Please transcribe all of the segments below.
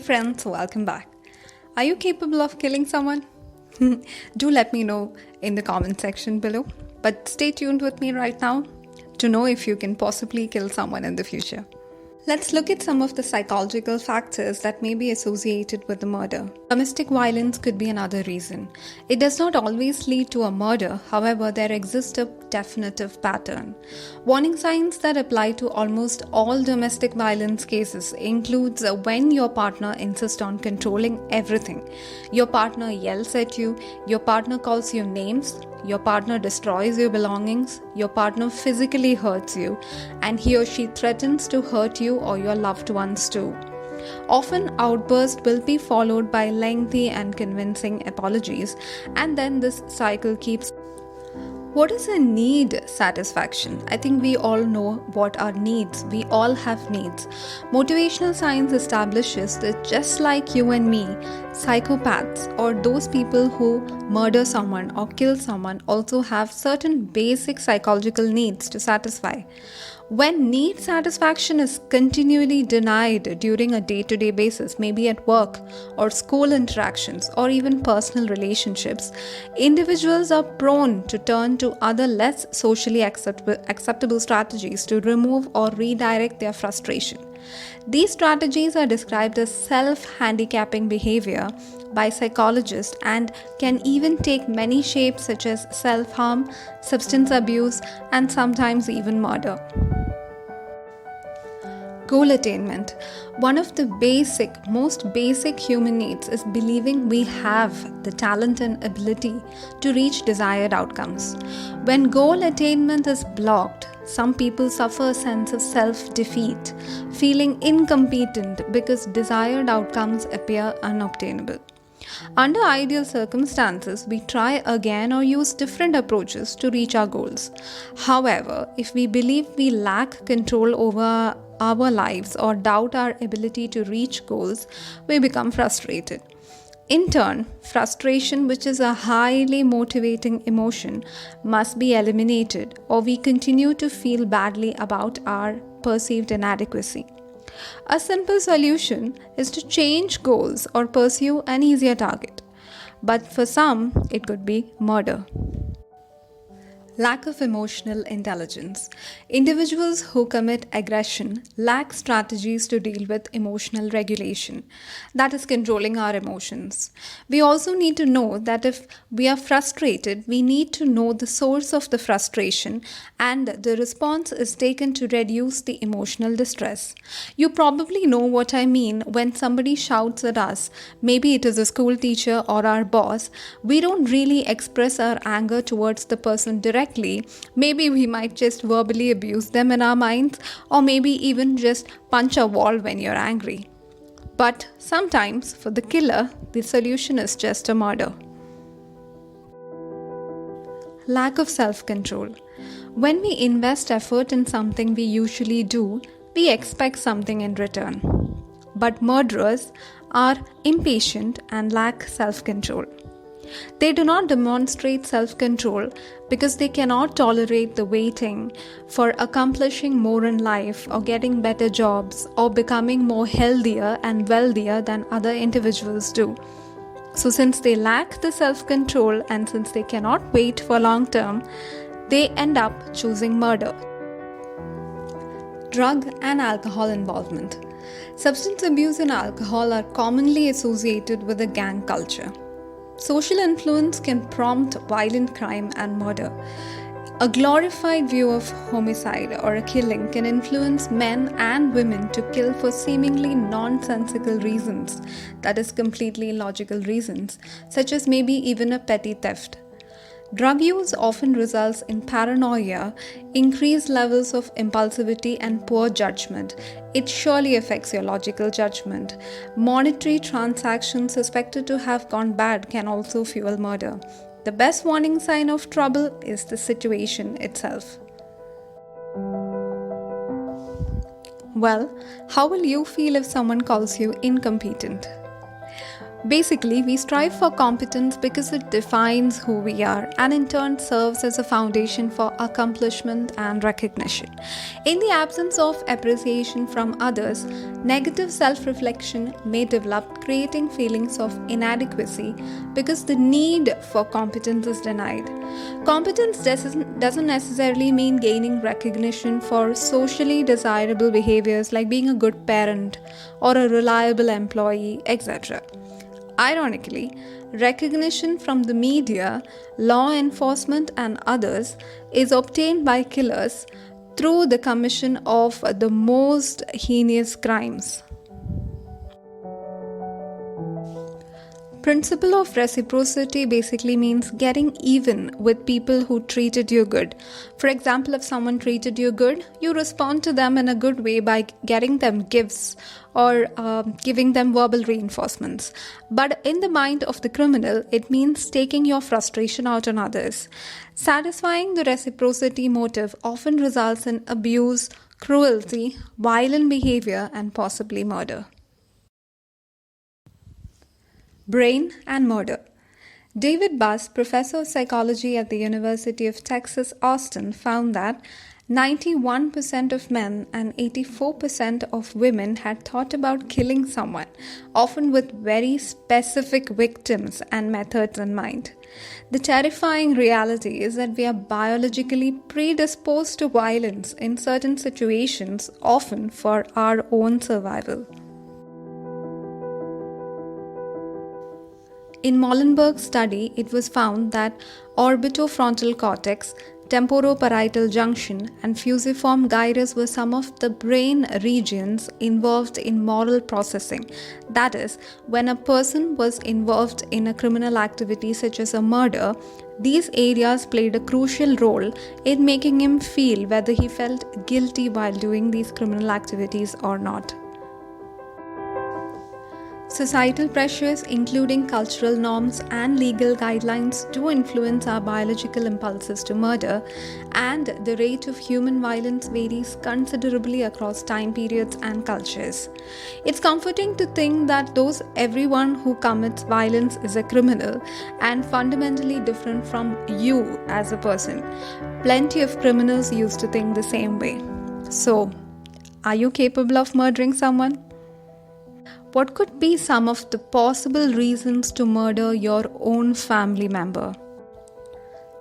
friends, welcome back. Are you capable of killing someone? Do let me know in the comment section below. But stay tuned with me right now to know if you can possibly kill someone in the future. Let's look at some of the psychological factors that may be associated with the murder. Domestic violence could be another reason. It does not always lead to a murder, however, there exists a definitive pattern. Warning signs that apply to almost all domestic violence cases includes when your partner insists on controlling everything. Your partner yells at you, your partner calls you names, your partner destroys your belongings, your partner physically hurts you, and he or she threatens to hurt you or your loved ones too. Often, outbursts will be followed by lengthy and convincing apologies, and then this cycle keeps. What is a need satisfaction? I think we all know what are needs. We all have needs. Motivational science establishes that just like you and me, psychopaths or those people who murder someone or kill someone also have certain basic psychological needs to satisfy. When need satisfaction is continually denied during a day-to-day basis, maybe at work or school interactions or even personal relationships, individuals are prone to turn to other less socially acceptable strategies to remove or redirect their frustration. These strategies are described as self-handicapping behavior by psychologists and can even take many shapes such as self-harm, substance abuse, and sometimes even murder. Goal attainment. One of the most basic human needs is believing we have the talent and ability to reach desired outcomes. When goal attainment is blocked, some people suffer a sense of self-defeat, feeling incompetent because desired outcomes appear unobtainable. Under ideal circumstances, we try again or use different approaches to reach our goals. However, if we believe we lack control over our lives or doubt our ability to reach goals, we become frustrated. In turn, frustration, which is a highly motivating emotion, must be eliminated, or we continue to feel badly about our perceived inadequacy. A simple solution is to change goals or pursue an easier target. But for some, it could be murder. Lack of emotional intelligence. Individuals who commit aggression lack strategies to deal with emotional regulation, that is, controlling our emotions. We also need to know that if we are frustrated, we need to know the source of the frustration, and the response is taken to reduce the emotional distress. You probably know what I mean when somebody shouts at us. Maybe it is a school teacher or our boss. We don't really express our anger towards the person directly. Maybe we might just verbally abuse them in our minds, or maybe even just punch a wall when you're angry. But sometimes, for the killer, the solution is just a murder. Lack of self-control. When we invest effort in something we usually do, we expect something in return. But murderers are impatient and lack self-control. They do not demonstrate self-control because they cannot tolerate the waiting for accomplishing more in life or getting better jobs or becoming more healthier and wealthier than other individuals do. So since they lack the self-control and since they cannot wait for long term, they end up choosing murder. Drug and alcohol involvement. Substance abuse and alcohol are commonly associated with a gang culture. Social influence can prompt violent crime and murder. A glorified view of homicide or a killing can influence men and women to kill for seemingly nonsensical reasons, that is, completely illogical reasons, such as maybe even a petty theft. Drug use often results in paranoia, increased levels of impulsivity, and poor judgment. It surely affects your logical judgment. Monetary transactions suspected to have gone bad can also fuel murder. The best warning sign of trouble is the situation itself. Well, how will you feel if someone calls you incompetent? Basically, we strive for competence because it defines who we are and in turn serves as a foundation for accomplishment and recognition. In the absence of appreciation from others, negative self-reflection may develop, creating feelings of inadequacy because the need for competence is denied. Competence doesn't necessarily mean gaining recognition for socially desirable behaviors like being a good parent or a reliable employee, etc. Ironically, recognition from the media, law enforcement, and others is obtained by killers through the commission of the most heinous crimes. Principle of reciprocity basically means getting even with people who treated you good. For example, if someone treated you good, you respond to them in a good way by getting them gifts or giving them verbal reinforcements. But in the mind of the criminal, it means taking your frustration out on others. Satisfying the reciprocity motive often results in abuse, cruelty, violent behavior, and possibly murder. Brain and murder. David Buss, professor of psychology at the University of Texas, Austin, found that 91% of men and 84% of women had thought about killing someone, often with very specific victims and methods in mind. The terrifying reality is that we are biologically predisposed to violence in certain situations, often for our own survival. In Molenberg's study, it was found that orbitofrontal cortex, temporoparietal junction, and fusiform gyrus were some of the brain regions involved in moral processing. That is, when a person was involved in a criminal activity such as a murder, these areas played a crucial role in making him feel whether he felt guilty while doing these criminal activities or not. Societal pressures, including cultural norms and legal guidelines, do influence our biological impulses to murder, and the rate of human violence varies considerably across time periods and cultures. It's comforting to think that everyone who commits violence is a criminal and fundamentally different from you as a person. Plenty of criminals used to think the same way. So, are you capable of murdering someone? What could be some of the possible reasons to murder your own family member?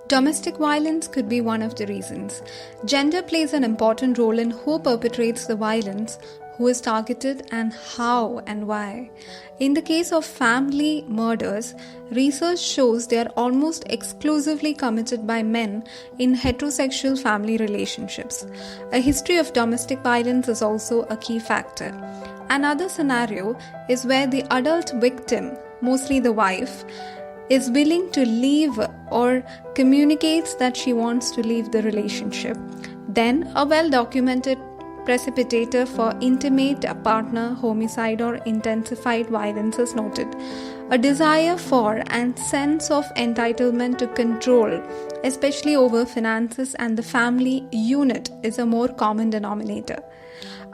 Domestic violence could be one of the reasons. Gender plays an important role in who perpetrates the violence, who is targeted, and how and why. In the case of family murders, research shows they are almost exclusively committed by men in heterosexual family relationships. A history of domestic violence is also a key factor. Another scenario is where the adult victim, mostly the wife, is willing to leave or communicates that she wants to leave the relationship. Then, a well-documented precipitator for intimate partner homicide or intensified violence is noted. A desire for and sense of entitlement to control, especially over finances and the family unit, is a more common denominator.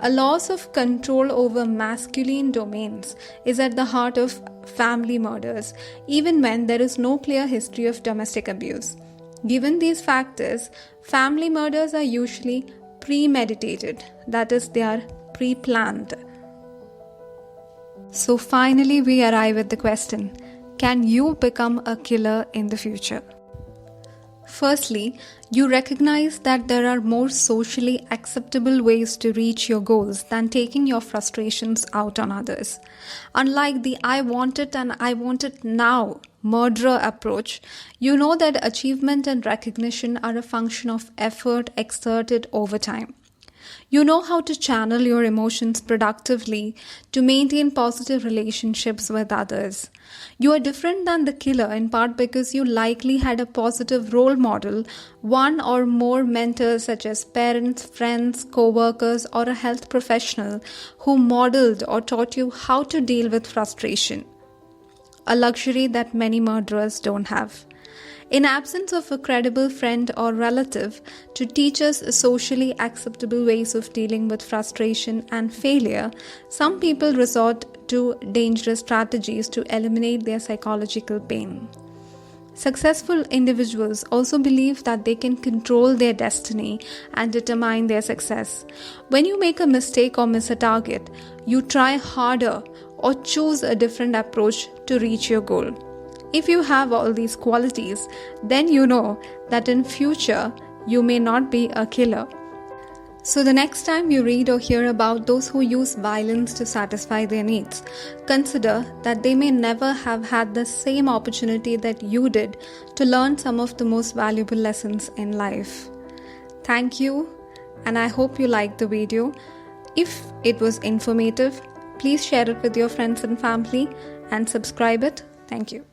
A loss of control over masculine domains is at the heart of family murders, even when there is no clear history of domestic abuse. Given these factors, family murders are usually premeditated, that is, they are pre-planned. So finally, we arrive at the question, can you become a killer in the future? Firstly, you recognize that there are more socially acceptable ways to reach your goals than taking your frustrations out on others. Unlike the I want it and I want it now murderer approach, you know that achievement and recognition are a function of effort exerted over time. You know how to channel your emotions productively to maintain positive relationships with others. You are different than the killer in part because you likely had a positive role model, one or more mentors such as parents, friends, co-workers, or a health professional who modeled or taught you how to deal with frustration, a luxury that many murderers don't have. In absence of a credible friend or relative to teach us socially acceptable ways of dealing with frustration and failure, some people resort to dangerous strategies to eliminate their psychological pain. Successful individuals also believe that they can control their destiny and determine their success. When you make a mistake or miss a target, you try harder or choose a different approach to reach your goal. If you have all these qualities, then you know that in future you may not be a killer. So the next time you read or hear about those who use violence to satisfy their needs, consider that they may never have had the same opportunity that you did to learn some of the most valuable lessons in life. Thank you, and I hope you liked the video. If it was informative, please share it with your friends and family and subscribe it. Thank you.